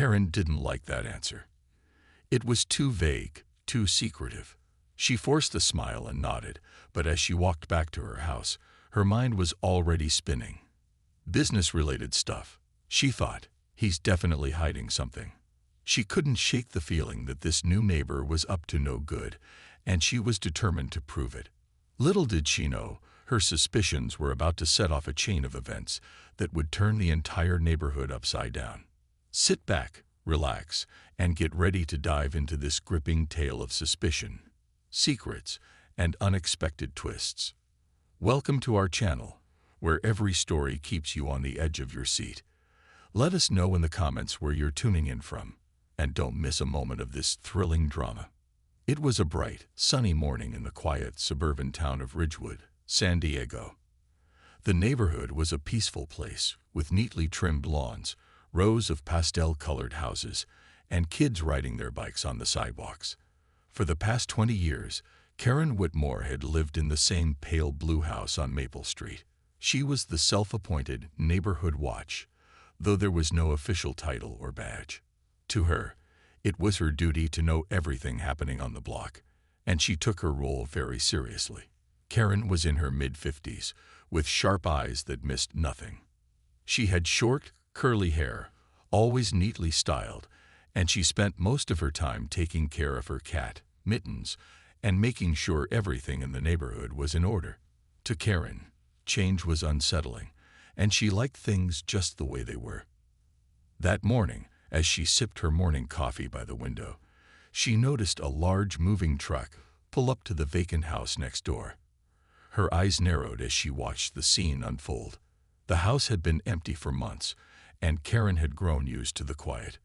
Karen didn't like that answer. It was too vague, too secretive. She forced a smile and nodded, but as she walked back to her house, her mind was already spinning. Business-related stuff, she thought. He's definitely hiding something. She couldn't shake the feeling that this new neighbor was up to no good, and she was determined to prove it. Little did she know, her suspicions were about to set off a chain of events that would turn the entire neighborhood upside down. Sit back, relax, and get ready to dive into this gripping tale of suspicion, secrets, and unexpected twists. Welcome to our channel, where every story keeps you on the edge of your seat. Let us know in the comments where you're tuning in from, and don't miss a moment of this thrilling drama. It was a bright, sunny morning in the quiet suburban town of Ridgewood, San Diego. The neighborhood was a peaceful place with neatly trimmed lawns, rows of pastel-colored houses, and kids riding their bikes on the sidewalks. For the past 20 years, Karen Whitmore had lived in the same pale blue house on Maple Street. She was the self-appointed neighborhood watch, though there was no official title or badge. To her, it was her duty to know everything happening on the block, and she took her role very seriously. Karen was in her mid-50s, with sharp eyes that missed nothing. She had short, curly hair, always neatly styled, and she spent most of her time taking care of her cat, Mittens, and making sure everything in the neighborhood was in order. To Karen, change was unsettling, and she liked things just the way they were. That morning, as she sipped her morning coffee by the window, she noticed a large moving truck pull up to the vacant house next door. Her eyes narrowed as she watched the scene unfold. The house had been empty for months, and Karen had grown used to the quiet.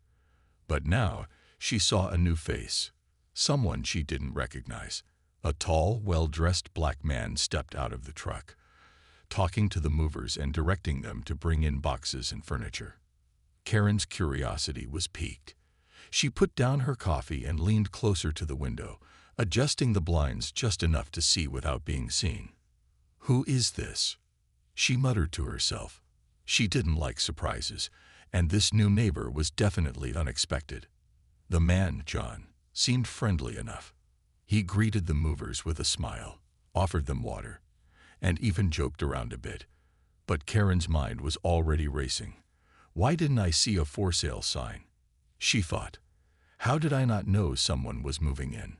But now she saw a new face, someone she didn't recognize. A tall, well-dressed black man stepped out of the truck, talking to the movers and directing them to bring in boxes and furniture. Karen's curiosity was piqued. She put down her coffee and leaned closer to the window, adjusting the blinds just enough to see without being seen. "Who is this?" she muttered to herself. She didn't like surprises, and this new neighbor was definitely unexpected. The man, John, seemed friendly enough. He greeted the movers with a smile, offered them water, and even joked around a bit. But Karen's mind was already racing. Why didn't I see a for sale sign? She thought. How did I not know someone was moving in?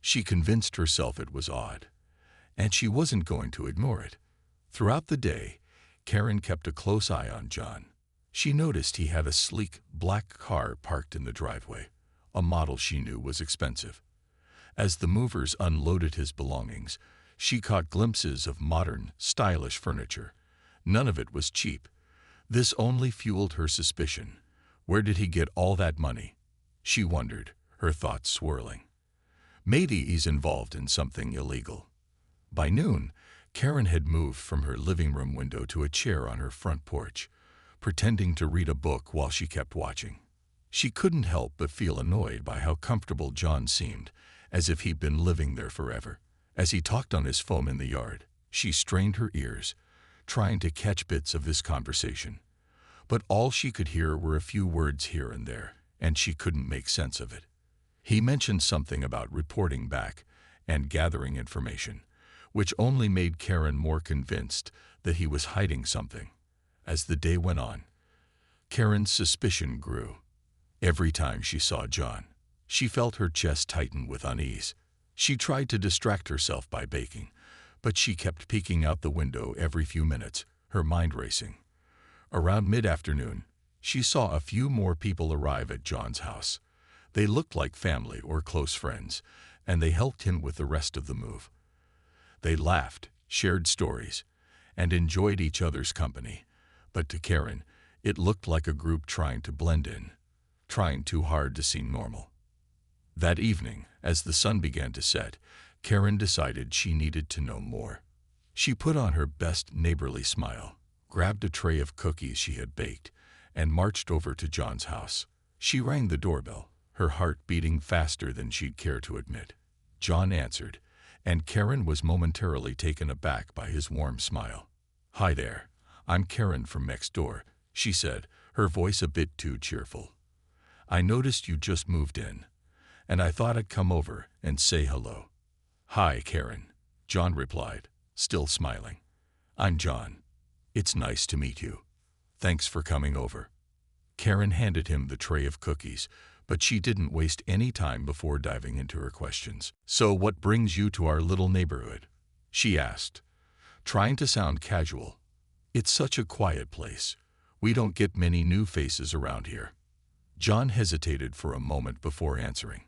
She convinced herself it was odd, and she wasn't going to ignore it. Throughout the day, Karen kept a close eye on John. She noticed he had a sleek, black car parked in the driveway, a model she knew was expensive. As the movers unloaded his belongings, she caught glimpses of modern, stylish furniture. None of it was cheap. This only fueled her suspicion. Where did he get all that money? She wondered, her thoughts swirling. Maybe he's involved in something illegal. By noon, Karen had moved from her living room window to a chair on her front porch, pretending to read a book while she kept watching. She couldn't help but feel annoyed by how comfortable John seemed, as if he'd been living there forever. As he talked on his phone in the yard, she strained her ears, trying to catch bits of this conversation. But all she could hear were a few words here and there, and she couldn't make sense of it. He mentioned something about reporting back and gathering information, which only made Karen more convinced that he was hiding something. As the day went on, Karen's suspicion grew. Every time she saw John, she felt her chest tighten with unease. She tried to distract herself by baking, but she kept peeking out the window every few minutes, her mind racing. Around mid-afternoon, she saw a few more people arrive at John's house. They looked like family or close friends, and they helped him with the rest of the move. They laughed, shared stories, and enjoyed each other's company. But to Karen, it looked like a group trying to blend in, trying too hard to seem normal. That evening, as the sun began to set, Karen decided she needed to know more. She put on her best neighborly smile, grabbed a tray of cookies she had baked, and marched over to John's house. She rang the doorbell, her heart beating faster than she'd care to admit. John answered, and Karen was momentarily taken aback by his warm smile. "Hi there, I'm Karen from next door," she said, her voice a bit too cheerful. I noticed you just moved in, and I thought I'd come over and say hello." "Hi, Karen," John replied, still smiling. "I'm John. It's nice to meet you. Thanks for coming over." Karen handed him the tray of cookies, but she didn't waste any time before diving into her questions. "So what brings you to our little neighborhood?" she asked, trying to sound casual. "It's such a quiet place. We don't get many new faces around here." John hesitated for a moment before answering.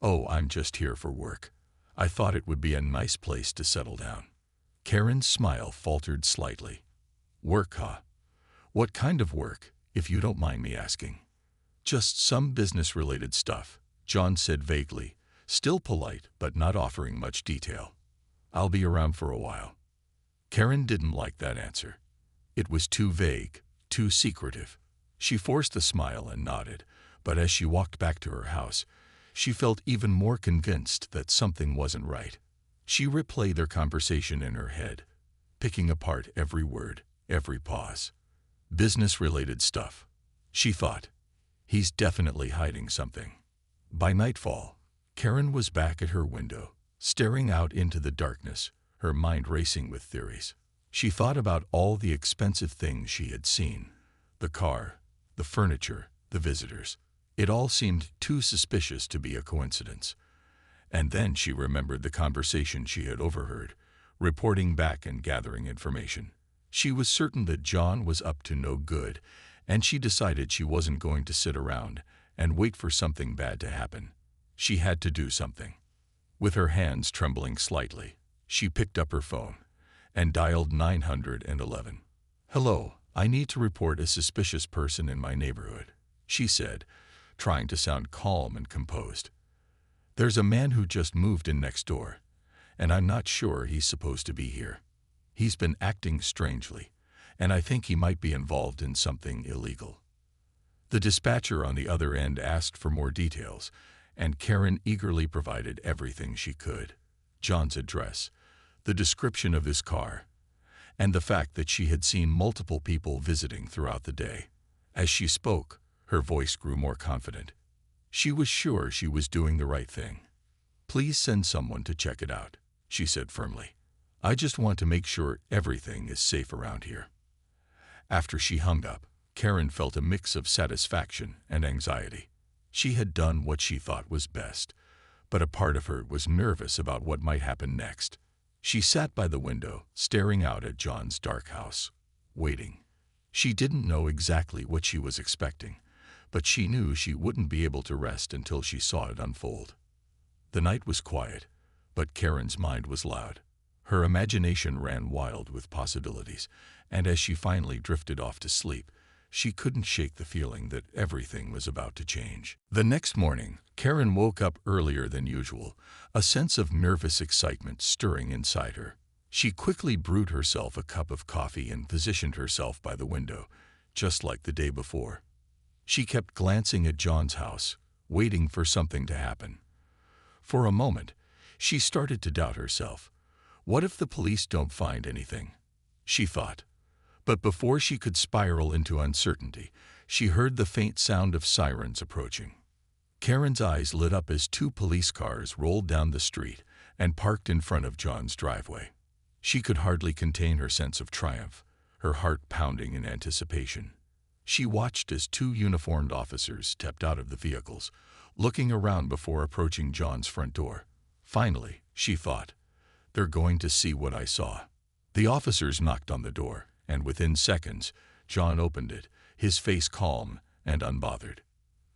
"Oh, I'm just here for work. I thought it would be a nice place to settle down." Karen's smile faltered slightly. "Work, huh? What kind of work, if you don't mind me asking?" "Just some business-related stuff," John said vaguely, still polite but not offering much detail. "I'll be around for a while." Karen didn't like that answer. It was too vague, too secretive. She forced a smile and nodded, but as she walked back to her house, she felt even more convinced that something wasn't right. She replayed their conversation in her head, picking apart every word, every pause. "Business-related stuff," she thought. "He's definitely hiding something." By nightfall, Karen was back at her window, staring out into the darkness, her mind racing with theories. She thought about all the expensive things she had seen: the car, the furniture, the visitors. It all seemed too suspicious to be a coincidence. And then she remembered the conversation she had overheard, reporting back and gathering information. She was certain that John was up to no good, and she decided she wasn't going to sit around and wait for something bad to happen. She had to do something. With her hands trembling slightly, she picked up her phone and dialed 911. "Hello, I need to report a suspicious person in my neighborhood," she said, trying to sound calm and composed. "There's a man who just moved in next door, and I'm not sure he's supposed to be here. He's been acting strangely, and I think he might be involved in something illegal." The dispatcher on the other end asked for more details, and Karen eagerly provided everything she could: John's address, the description of his car, and the fact that she had seen multiple people visiting throughout the day. As she spoke, her voice grew more confident. She was sure she was doing the right thing. "Please send someone to check it out," she said firmly. "I just want to make sure everything is safe around here." After she hung up, Karen felt a mix of satisfaction and anxiety. She had done what she thought was best, but a part of her was nervous about what might happen next. She sat by the window, staring out at John's dark house, waiting. She didn't know exactly what she was expecting, but she knew she wouldn't be able to rest until she saw it unfold. The night was quiet, but Karen's mind was loud. Her imagination ran wild with possibilities, and as she finally drifted off to sleep, she couldn't shake the feeling that everything was about to change. The next morning, Karen woke up earlier than usual, a sense of nervous excitement stirring inside her. She quickly brewed herself a cup of coffee and positioned herself by the window, just like the day before. She kept glancing at John's house, waiting for something to happen. For a moment, she started to doubt herself. What if the police don't find anything? She thought. But before she could spiral into uncertainty, she heard the faint sound of sirens approaching. Karen's eyes lit up as two police cars rolled down the street and parked in front of John's driveway. She could hardly contain her sense of triumph, her heart pounding in anticipation. She watched as two uniformed officers stepped out of the vehicles, looking around before approaching John's front door. Finally, she thought, "They're going to see what I saw." The officers knocked on the door, and within seconds, John opened it, his face calm and unbothered.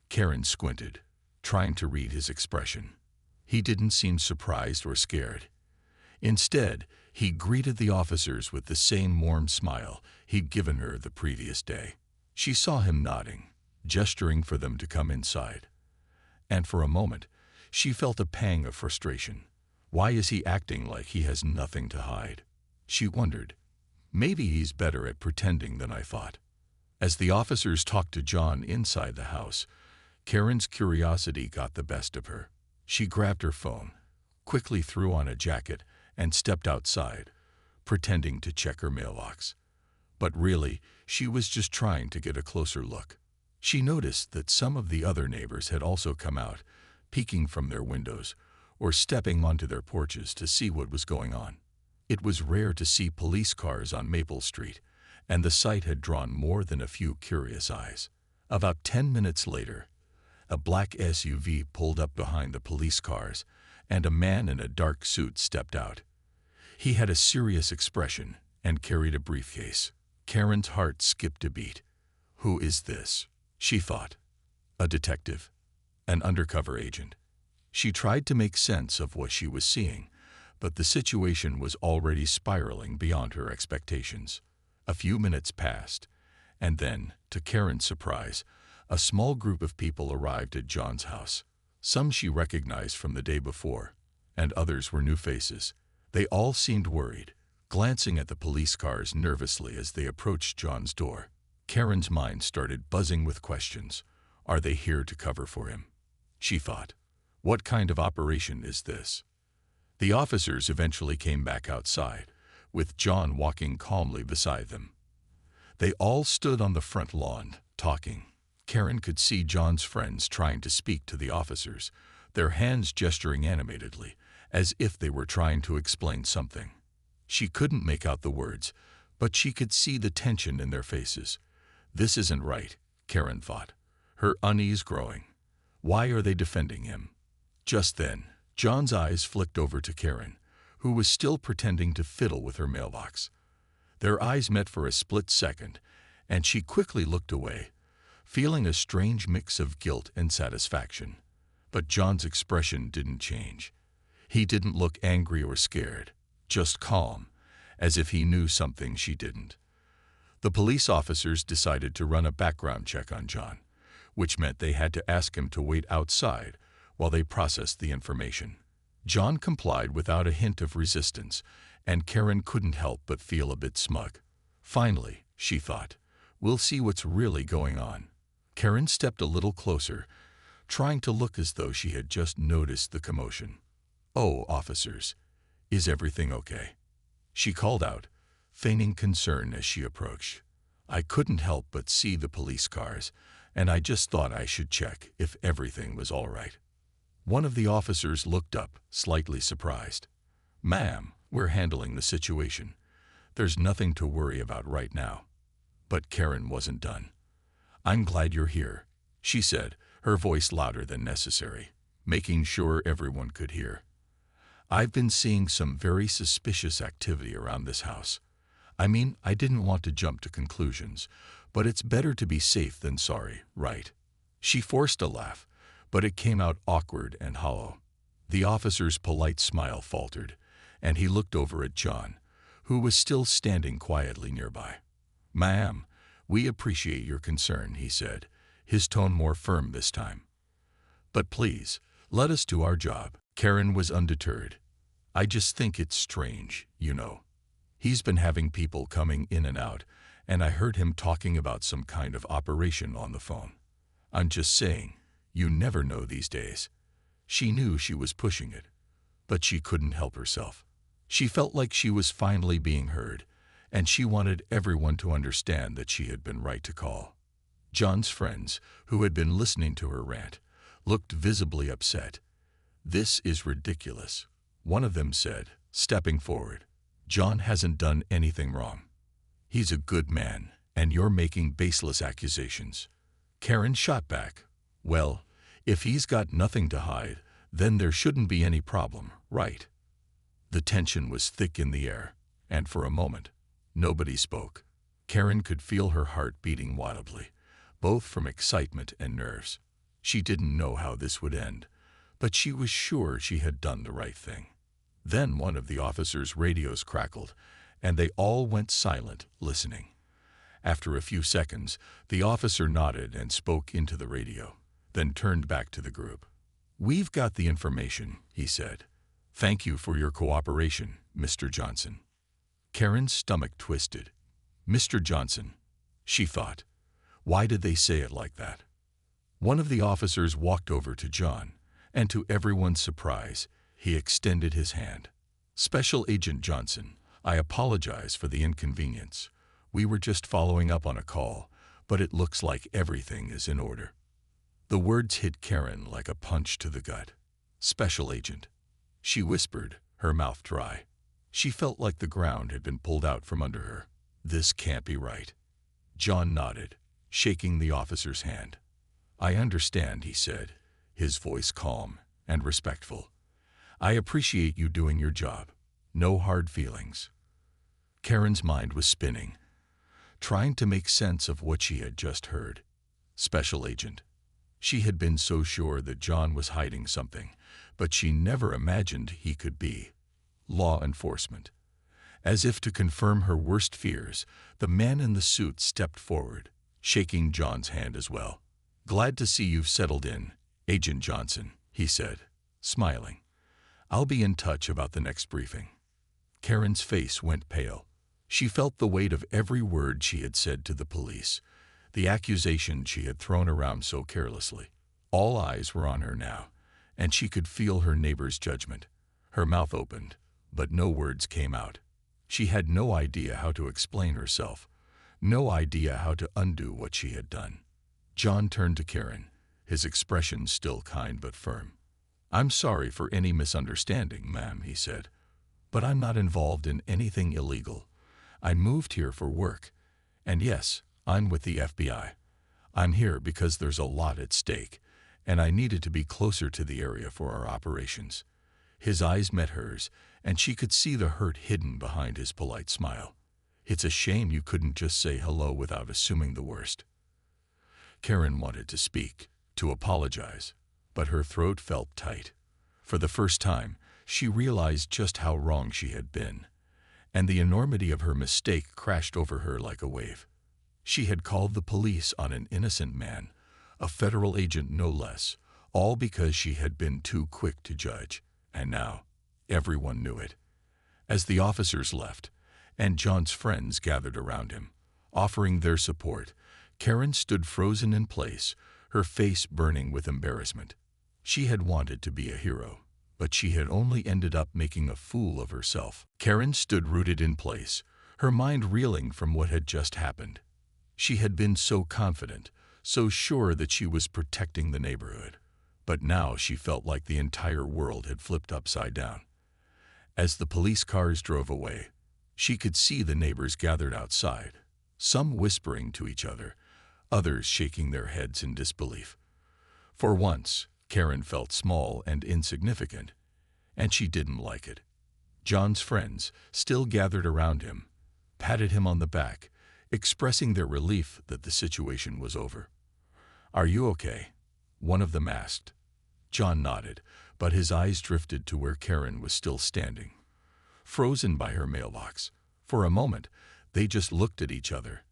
Karen squinted, trying to read his expression. He didn't seem surprised or scared. Instead, he greeted the officers with the same warm smile he'd given her the previous day. She saw him nodding, gesturing for them to come inside. And for a moment, she felt a pang of frustration. Why is he acting like he has nothing to hide? She wondered. Maybe he's better at pretending than I thought. As the officers talked to John inside the house, Karen's curiosity got the best of her. She grabbed her phone, quickly threw on a jacket, and stepped outside, pretending to check her mailbox. But really, she was just trying to get a closer look. She noticed that some of the other neighbors had also come out, peeking from their windows or stepping onto their porches to see what was going on. It was rare to see police cars on Maple Street, and the sight had drawn more than a few curious eyes. About 10 minutes later, a black SUV pulled up behind the police cars, and a man in a dark suit stepped out. He had a serious expression and carried a briefcase. Karen's heart skipped a beat. Who is this? She thought. A detective? An undercover agent? She tried to make sense of what she was seeing, but the situation was already spiraling beyond her expectations. A few minutes passed, and then, to Karen's surprise, a small group of people arrived at John's house. Some she recognized from the day before, and others were new faces. They all seemed worried, glancing at the police cars nervously as they approached John's door. Karen's mind started buzzing with questions. Are they here to cover for him? She thought. What kind of operation is this? The officers eventually came back outside, with John walking calmly beside them. They all stood on the front lawn, talking. Karen could see John's friends trying to speak to the officers, their hands gesturing animatedly, as if they were trying to explain something. She couldn't make out the words, but she could see the tension in their faces. This isn't right, Karen thought, her unease growing. Why are they defending him? Just then, John's eyes flicked over to Karen, who was still pretending to fiddle with her mailbox. Their eyes met for a split second, and she quickly looked away, feeling a strange mix of guilt and satisfaction. But John's expression didn't change. He didn't look angry or scared, just calm, as if he knew something she didn't. The police officers decided to run a background check on John, which meant they had to ask him to wait outside while they processed the information. John complied without a hint of resistance, and Karen couldn't help but feel a bit smug. Finally, she thought, we'll see what's really going on. Karen stepped a little closer, trying to look as though she had just noticed the commotion. "Oh, officers, is everything okay?" she called out, feigning concern as she approached. "I couldn't help but see the police cars, and I just thought I should check if everything was all right." One of the officers looked up, slightly surprised. "Ma'am, we're handling the situation. There's nothing to worry about right now." But Karen wasn't done. "I'm glad you're here," she said, her voice louder than necessary, making sure everyone could hear. "I've been seeing some very suspicious activity around this house. I mean, I didn't want to jump to conclusions, but it's better to be safe than sorry, right?" She forced a laugh, but it came out awkward and hollow. The officer's polite smile faltered, and he looked over at John, who was still standing quietly nearby. "Ma'am, we appreciate your concern," he said, his tone more firm this time. "But please, let us do our job." Karen was undeterred. "I just think it's strange, you know. He's been having people coming in and out, and I heard him talking about some kind of operation on the phone. I'm just saying, you never know these days." She knew she was pushing it, but she couldn't help herself. She felt like she was finally being heard, and she wanted everyone to understand that she had been right to call. John's friends, who had been listening to her rant, looked visibly upset. "This is ridiculous," one of them said, stepping forward. "John hasn't done anything wrong. He's a good man, and you're making baseless accusations." Karen shot back. "Well, if he's got nothing to hide, then there shouldn't be any problem, right?" The tension was thick in the air, and for a moment, nobody spoke. Karen could feel her heart beating wildly, both from excitement and nerves. She didn't know how this would end, but she was sure she had done the right thing. Then one of the officers' radios crackled, and they all went silent, listening. After a few seconds, the officer nodded and spoke into the radio, then turned back to the group. "We've got the information," he said. "Thank you for your cooperation, Mr. Johnson." Karen's stomach twisted. "Mr. Johnson," she thought. Why did they say it like that? One of the officers walked over to John, and to everyone's surprise, he extended his hand. "Special Agent Johnson, I apologize for the inconvenience. We were just following up on a call, but it looks like everything is in order." The words hit Karen like a punch to the gut. "Special agent," she whispered, her mouth dry. She felt like the ground had been pulled out from under her. "This can't be right." John nodded, shaking the officer's hand. "I understand," he said, his voice calm and respectful. "I appreciate you doing your job. No hard feelings." Karen's mind was spinning, trying to make sense of what she had just heard. Special agent. She had been so sure that John was hiding something, but she never imagined he could be law enforcement. As if to confirm her worst fears, the man in the suit stepped forward, shaking John's hand as well. "Glad to see you've settled in, Agent Johnson," he said, smiling. "I'll be in touch about the next briefing." Karen's face went pale. She felt the weight of every word she had said to the police, the accusation she had thrown around so carelessly. All eyes were on her now, and she could feel her neighbor's judgment. Her mouth opened, but no words came out. She had no idea how to explain herself, no idea how to undo what she had done. John turned to Karen, his expression still kind but firm. "I'm sorry for any misunderstanding, ma'am," he said, "but I'm not involved in anything illegal. I moved here for work, and yes, I'm with the FBI. I'm here because there's a lot at stake, and I needed to be closer to the area for our operations." His eyes met hers, and she could see the hurt hidden behind his polite smile. "It's a shame you couldn't just say hello without assuming the worst." Karen wanted to speak, to apologize, but her throat felt tight. For the first time, she realized just how wrong she had been, and the enormity of her mistake crashed over her like a wave. She had called the police on an innocent man, a federal agent no less, all because she had been too quick to judge, and now everyone knew it. As the officers left, and John's friends gathered around him, offering their support, Karen stood frozen in place, her face burning with embarrassment. She had wanted to be a hero, but she had only ended up making a fool of herself. Karen stood rooted in place, her mind reeling from what had just happened. She had been so confident, so sure that she was protecting the neighborhood, but now she felt like the entire world had flipped upside down. As the police cars drove away, she could see the neighbors gathered outside, some whispering to each other, others shaking their heads in disbelief. For once, Karen felt small and insignificant, and she didn't like it. John's friends, still gathered around him, patted him on the back, expressing their relief that the situation was over. "Are you okay?" one of them asked. John nodded, but his eyes drifted to where Karen was still standing, frozen by her mailbox. For a moment, they just looked at each other,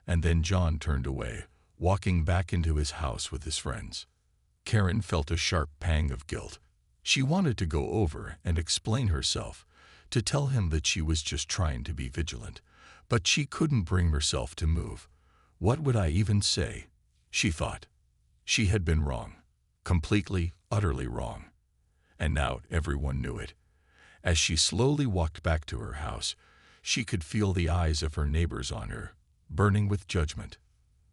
and then John turned away, walking back into his house with his friends. Karen felt a sharp pang of guilt. She wanted to go over and explain herself, to tell him that she was just trying to be vigilant, but she couldn't bring herself to move. "What would I even say?" she thought. She had been wrong, completely, utterly wrong. And now everyone knew it. As she slowly walked back to her house, she could feel the eyes of her neighbors on her, burning with judgment.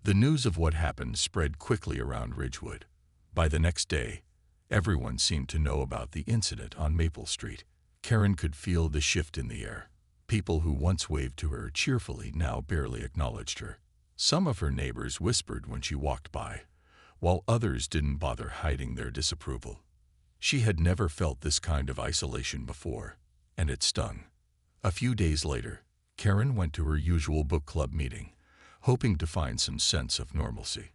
The news of what happened spread quickly around Ridgewood. By the next day, everyone seemed to know about the incident on Maple Street. Karen could feel the shift in the air. People who once waved to her cheerfully now barely acknowledged her. Some of her neighbors whispered when she walked by, while others didn't bother hiding their disapproval. She had never felt this kind of isolation before, and it stung. A few days later, Karen went to her usual book club meeting, hoping to find some sense of normalcy.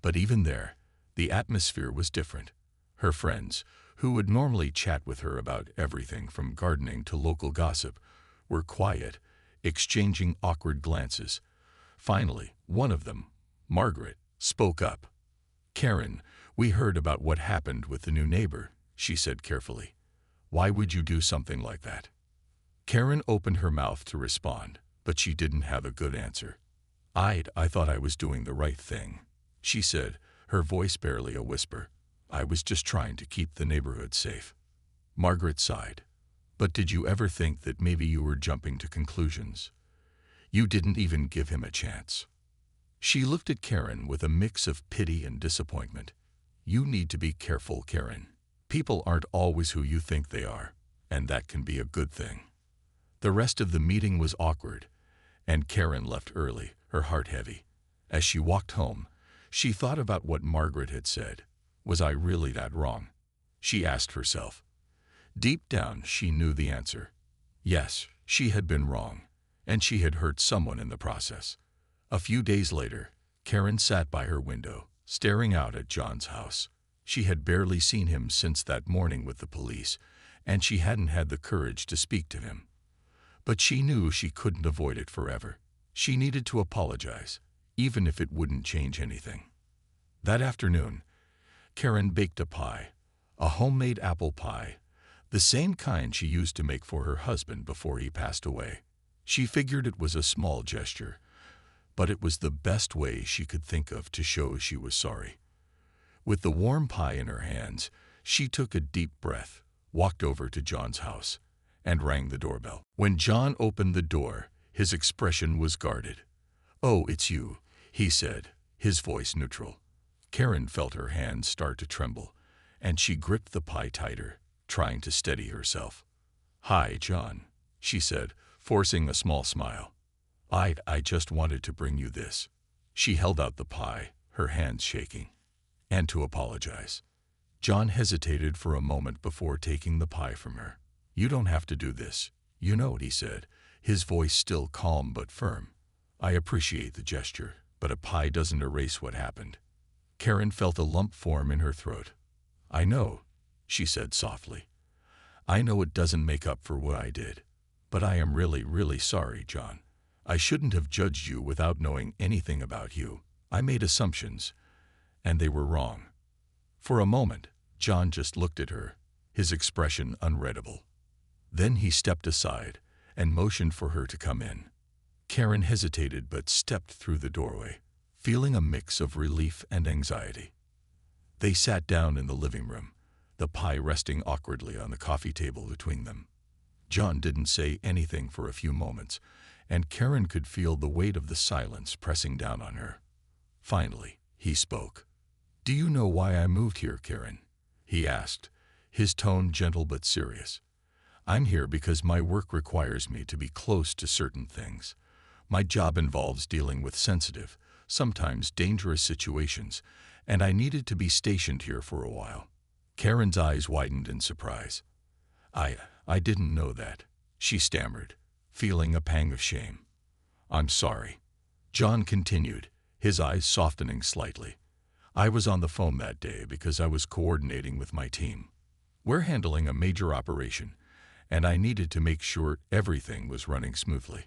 But even there, the atmosphere was different. Her friends, who would normally chat with her about everything from gardening to local gossip, were quiet, exchanging awkward glances. Finally, one of them, Margaret, spoke up. "Karen, we heard about what happened with the new neighbor," she said carefully. "Why would you do something like that?" Karen opened her mouth to respond, but she didn't have a good answer. I thought I was doing the right thing," she said, her voice barely a whisper. "I was just trying to keep the neighborhood safe." Margaret sighed. "But did you ever think that maybe you were jumping to conclusions? You didn't even give him a chance." She looked at Karen with a mix of pity and disappointment. You need to be careful, Karen. People aren't always who you think they are, and that can be a good thing. The rest of the meeting was awkward, and Karen left early, her heart heavy. As she walked home, she thought about what Margaret had said. Was I really that wrong? She asked herself. Deep down, she knew the answer. Yes, she had been wrong, and she had hurt someone in the process. A few days later, Karen sat by her window, staring out at John's house. She had barely seen him since that morning with the police, and she hadn't had the courage to speak to him. But she knew she couldn't avoid it forever. She needed to apologize, even if it wouldn't change anything. That afternoon, Karen baked a pie, a homemade apple pie, the same kind she used to make for her husband before he passed away. She figured it was a small gesture, but it was the best way she could think of to show she was sorry. With the warm pie in her hands, she took a deep breath, walked over to John's house, and rang the doorbell. When John opened the door, his expression was guarded. "Oh, it's you," he said, his voice neutral. Karen felt her hands start to tremble, and she gripped the pie tighter, trying to steady herself. "Hi, John," she said, forcing a small smile. I just wanted to bring you this." She held out the pie, her hands shaking. "And to apologize." John hesitated for a moment before taking the pie from her. "You don't have to do this. You know," he said, his voice still calm but firm. "I appreciate the gesture, but a pie doesn't erase what happened." Karen felt a lump form in her throat. "I know," she said softly. "I know it doesn't make up for what I did. But I am really, really sorry, John. I shouldn't have judged you without knowing anything about you. I made assumptions, and they were wrong." For a moment, John just looked at her, his expression unreadable. Then he stepped aside and motioned for her to come in. Karen hesitated but stepped through the doorway, feeling a mix of relief and anxiety. They sat down in the living room, the pie resting awkwardly on the coffee table between them. John didn't say anything for a few moments, and Karen could feel the weight of the silence pressing down on her. Finally, he spoke. "Do you know why I moved here, Karen?" he asked, his tone gentle but serious. "I'm here because my work requires me to be close to certain things. My job involves dealing with sensitive, sometimes dangerous situations, and I needed to be stationed here for a while." Karen's eyes widened in surprise. I didn't know that," she stammered, feeling a pang of shame. "I'm sorry," John continued, his eyes softening slightly. "I was on the phone that day because I was coordinating with my team. We're handling a major operation, and I needed to make sure everything was running smoothly.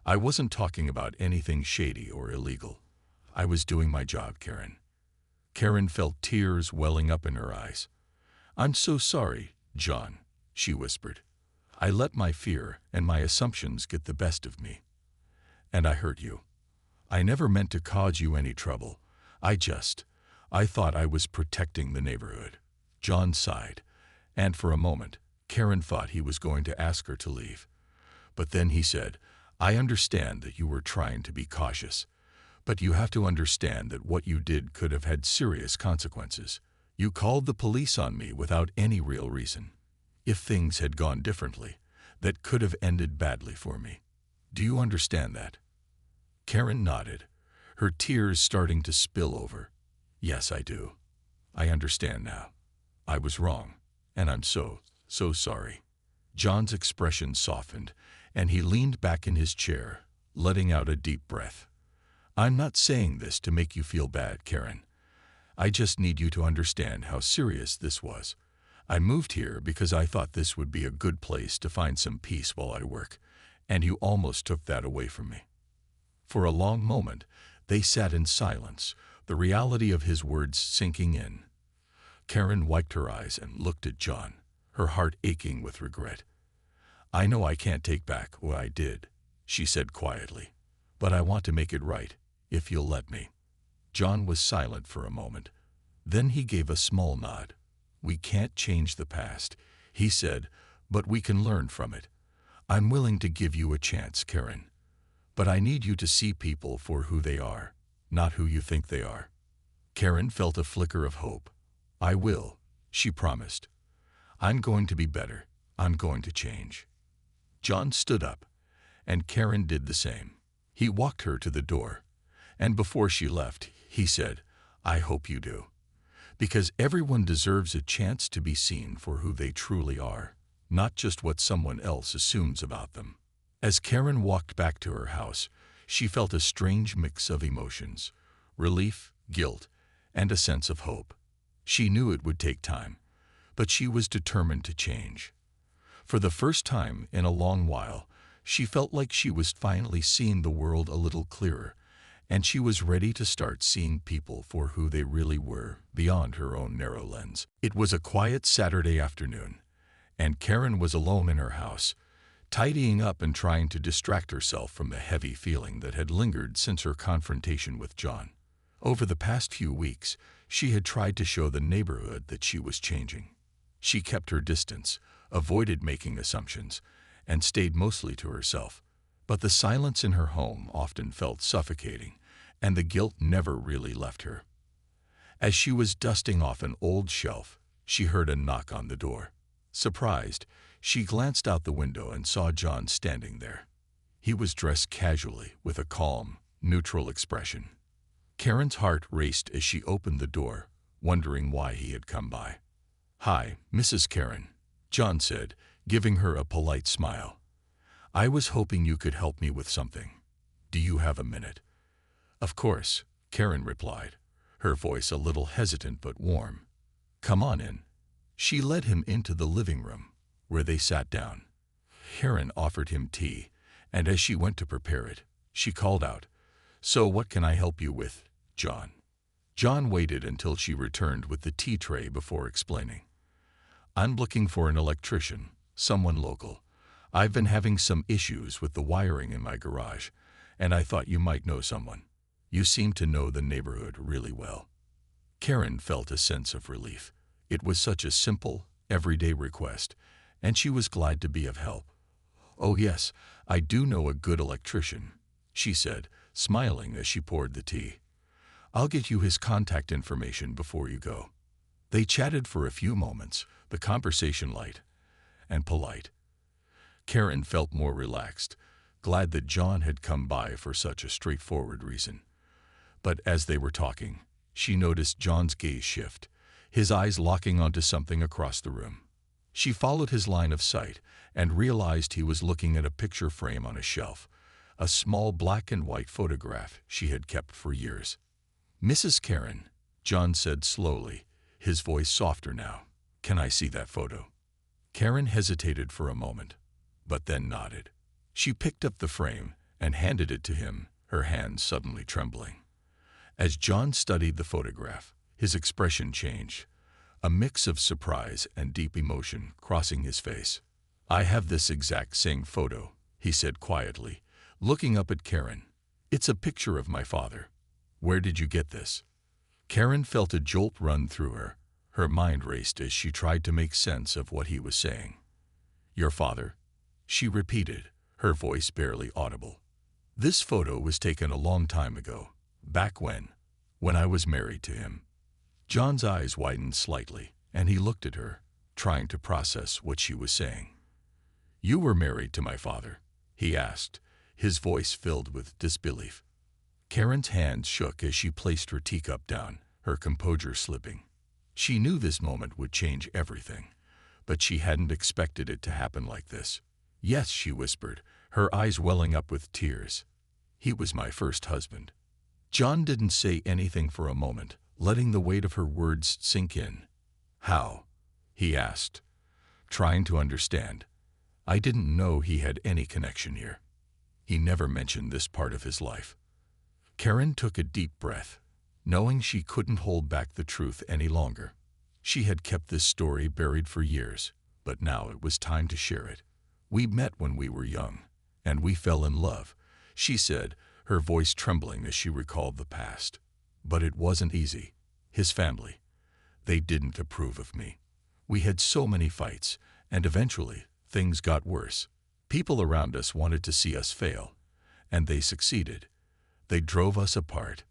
I wasn't talking about anything shady or illegal. I was doing my job, Karen." Karen felt tears welling up in her eyes. "I'm so sorry, John," she whispered. "I let my fear and my assumptions get the best of me. And I hurt you. I never meant to cause you any trouble. I thought I was protecting the neighborhood." John sighed, and for a moment, Karen thought he was going to ask her to leave. But then he said, "I understand that you were trying to be cautious, but you have to understand that what you did could have had serious consequences. You called the police on me without any real reason. If things had gone differently, that could have ended badly for me. Do you understand that?" Karen nodded, her tears starting to spill over. "Yes, I do. I understand now. I was wrong, and I'm so sorry." John's expression softened, and he leaned back in his chair, letting out a deep breath. "I'm not saying this to make you feel bad, Karen. I just need you to understand how serious this was. I moved here because I thought this would be a good place to find some peace while I work, and you almost took that away from me." For a long moment, they sat in silence, the reality of his words sinking in. Karen wiped her eyes and looked at John, her heart aching with regret. "I know I can't take back what I did," she said quietly, "but I want to make it right, if you'll let me." John was silent for a moment. Then he gave a small nod. "We can't change the past," he said, "but we can learn from it. I'm willing to give you a chance, Karen. But I need you to see people for who they are. not who you think they are. Karen felt a flicker of hope. I will, she promised. I'm going to be better. I'm going to change. John stood up, and Karen did the same. He walked her to the door, and before she left, he said, I hope you do. Because everyone deserves a chance to be seen for who they truly are, not just what someone else assumes about them. As Karen walked back to her house, she felt a strange mix of emotions: relief, guilt, and a sense of hope. She knew it would take time, but she was determined to change. For the first time in a long while, she felt like she was finally seeing the world a little clearer, and she was ready to start seeing people for who they really were, beyond her own narrow lens. It was a quiet Saturday afternoon, and Karen was alone in her house, tidying up and trying to distract herself from the heavy feeling that had lingered since her confrontation with John. Over the past few weeks, she had tried to show the neighborhood that she was changing. She kept her distance, avoided making assumptions, and stayed mostly to herself. But the silence in her home often felt suffocating, and the guilt never really left her. As she was dusting off an old shelf, she heard a knock on the door. Surprised, she glanced out the window and saw John standing there. He was dressed casually, with a calm, neutral expression. Karen's heart raced as she opened the door, wondering why he had come by. Hi, Mrs. Karen, John said, giving her a polite smile. I was hoping you could help me with something. Do you have a minute? Of course, Karen replied, her voice a little hesitant but warm. Come on in. She led him into the living room, where they sat down. Karen offered him tea, and as she went to prepare it, she called out, So what can I help you with, John? John waited until she returned with the tea tray before explaining. I'm looking for an electrician, someone local. I've been having some issues with the wiring in my garage, and I thought you might know someone. You seem to know the neighborhood really well. Karen felt a sense of relief. It was such a simple, everyday request, and she was glad to be of help. Oh yes, I do know a good electrician, she said, smiling as she poured the tea. I'll get you his contact information before you go. They chatted for a few moments, the conversation light and polite. Karen felt more relaxed, glad that John had come by for such a straightforward reason. But as they were talking, she noticed John's gaze shift, his eyes locking onto something across the room. She followed his line of sight and realized he was looking at a picture frame on a shelf, a small black and white photograph she had kept for years. Mrs. Karen, John said slowly, his voice softer now. Can I see that photo? Karen hesitated for a moment, but then nodded. She picked up the frame and handed it to him, her hands suddenly trembling. As John studied the photograph, his expression changed, a mix of surprise and deep emotion crossing his face. I have this exact same photo, he said quietly, looking up at Karen. It's a picture of my father. Where did you get this? Karen felt a jolt run through her. Her mind raced as she tried to make sense of what he was saying. Your father? She repeated, her voice barely audible. This photo was taken a long time ago, back when I was married to him. John's eyes widened slightly, and he looked at her, trying to process what she was saying. You were married to my father? He asked, his voice filled with disbelief. Karen's hands shook as she placed her teacup down, her composure slipping. She knew this moment would change everything, but she hadn't expected it to happen like this. Yes, she whispered, her eyes welling up with tears. He was my first husband. John didn't say anything for a moment, letting the weight of her words sink in. How? He asked, trying to understand. I didn't know he had any connection here. He never mentioned this part of his life. Karen took a deep breath, knowing she couldn't hold back the truth any longer. She had kept this story buried for years, but now it was time to share it. We met when we were young, and we fell in love, she said, her voice trembling as she recalled the past. But it wasn't easy. His family, they didn't approve of me. We had so many fights, and eventually, things got worse. People around us wanted to see us fail, and they succeeded. They drove us apart.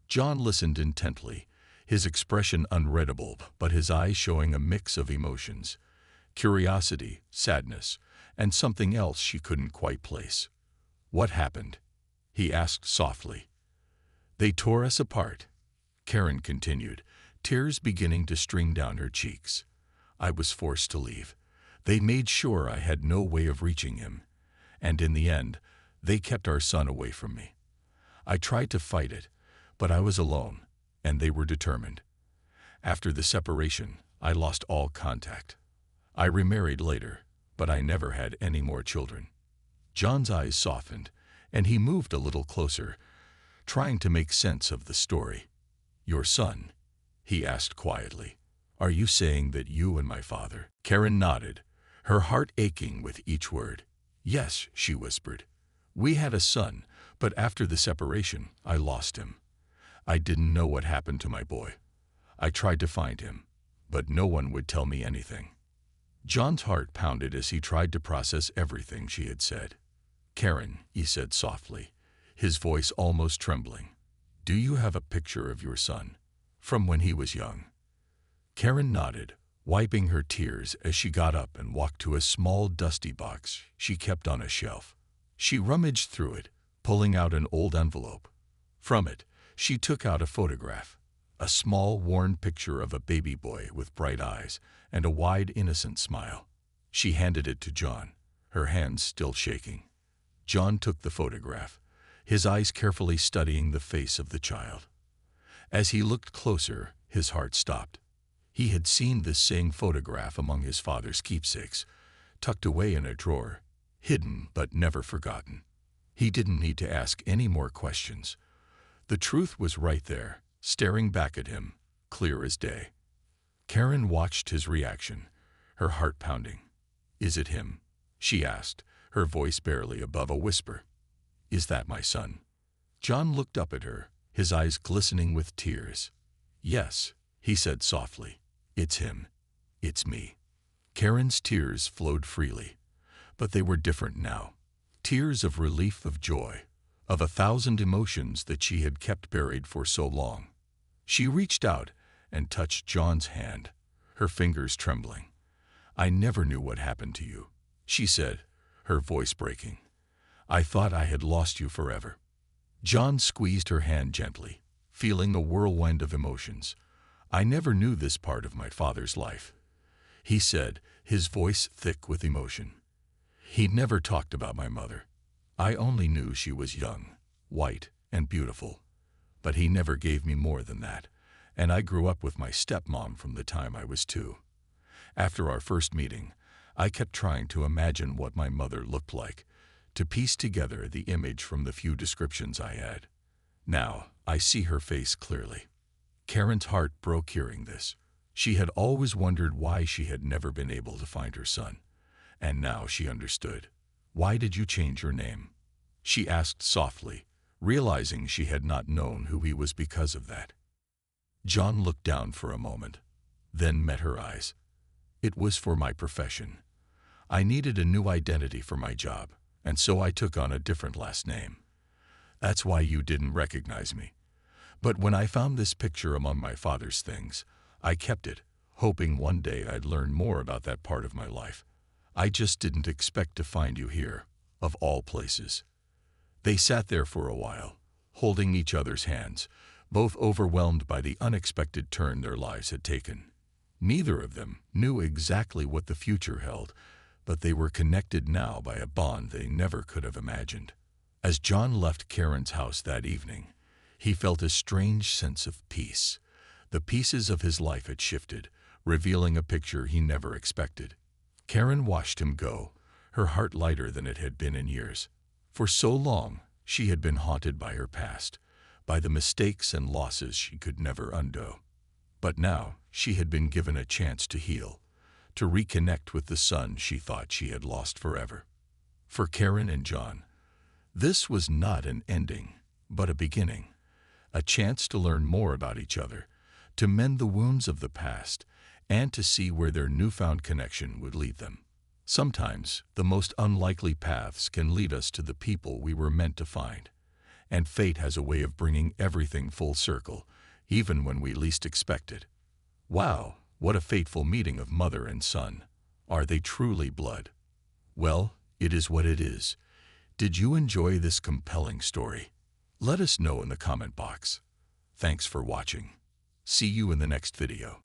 John listened intently, his expression unreadable, but his eyes showing a mix of emotions: curiosity, sadness, and something else she couldn't quite place. "What happened?" he asked softly. "They tore us apart," Karen continued, tears beginning to stream down her cheeks. "I was forced to leave. They made sure I had no way of reaching him. And in the end, they kept our son away from me. I tried to fight it, but I was alone, and they were determined. After the separation, I lost all contact. I remarried later, but I never had any more children." John's eyes softened, and he moved a little closer, trying to make sense of the story. "Your son?" he asked quietly. "Are you saying that you and my father—" Karen nodded, her heart aching with each word. "Yes," she whispered. "We had a son, but after the separation, I lost him. I didn't know what happened to my boy. I tried to find him, but no one would tell me anything." John's heart pounded as he tried to process everything she had said. "Karen," he said softly, his voice almost trembling, "do you have a picture of your son, from when he was young?" Karen nodded, wiping her tears as she got up and walked to a small dusty box she kept on a shelf. She rummaged through it, pulling out an old envelope. From it, she took out a photograph, a small, worn picture of a baby boy with bright eyes and a wide, innocent smile. She handed it to John, her hands still shaking. John took the photograph, his eyes carefully studying the face of the child. As he looked closer, his heart stopped. He had seen this same photograph among his father's keepsakes, tucked away in a drawer, hidden but never forgotten. He didn't need to ask any more questions. The truth was right there, staring back at him, clear as day. Karen watched his reaction, her heart pounding. "Is it him?" she asked, her voice barely above a whisper. "Is that my son?" John looked up at her, his eyes glistening with tears. "Yes," he said softly. "It's him. It's me." Karen's tears flowed freely, but they were different now. Tears of relief, of joy, of 1,000 emotions that she had kept buried for so long. She reached out and touched John's hand, her fingers trembling. "I never knew what happened to you," she said, her voice breaking. "I thought I had lost you forever." John squeezed her hand gently, feeling a whirlwind of emotions. "I never knew this part of my father's life," he said, his voice thick with emotion. "He never talked about my mother. I only knew she was young, white, and beautiful. But he never gave me more than that, and I grew up with my stepmom from the time I was 2. After our first meeting, I kept trying to imagine what my mother looked like, to piece together the image from the few descriptions I had. Now, I see her face clearly." Karen's heart broke hearing this. She had always wondered why she had never been able to find her son, and now she understood. "Why did you change your name?" she asked softly, realizing she had not known who he was because of that. John looked down for a moment, then met her eyes. "It was for my profession. I needed a new identity for my job, and so I took on a different last name. That's why you didn't recognize me. But when I found this picture among my father's things, I kept it, hoping one day I'd learn more about that part of my life. I just didn't expect to find you here, of all places." They sat there for a while, holding each other's hands, both overwhelmed by the unexpected turn their lives had taken. Neither of them knew exactly what the future held, but they were connected now by a bond they never could have imagined. As John left Karen's house that evening, he felt a strange sense of peace. The pieces of his life had shifted, revealing a picture he never expected. Karen watched him go, her heart lighter than it had been in years. For so long, she had been haunted by her past, by the mistakes and losses she could never undo. But now, she had been given a chance to heal, to reconnect with the son she thought she had lost forever. For Karen and John, this was not an ending, but a beginning. A chance to learn more about each other, to mend the wounds of the past, and to see where their newfound connection would lead them. Sometimes, the most unlikely paths can lead us to the people we were meant to find. And fate has a way of bringing everything full circle, even when we least expect it. Wow, what a fateful meeting of mother and son. Are they truly blood? Well, it is what it is. Did you enjoy this compelling story? Let us know in the comment box. Thanks for watching. See you in the next video.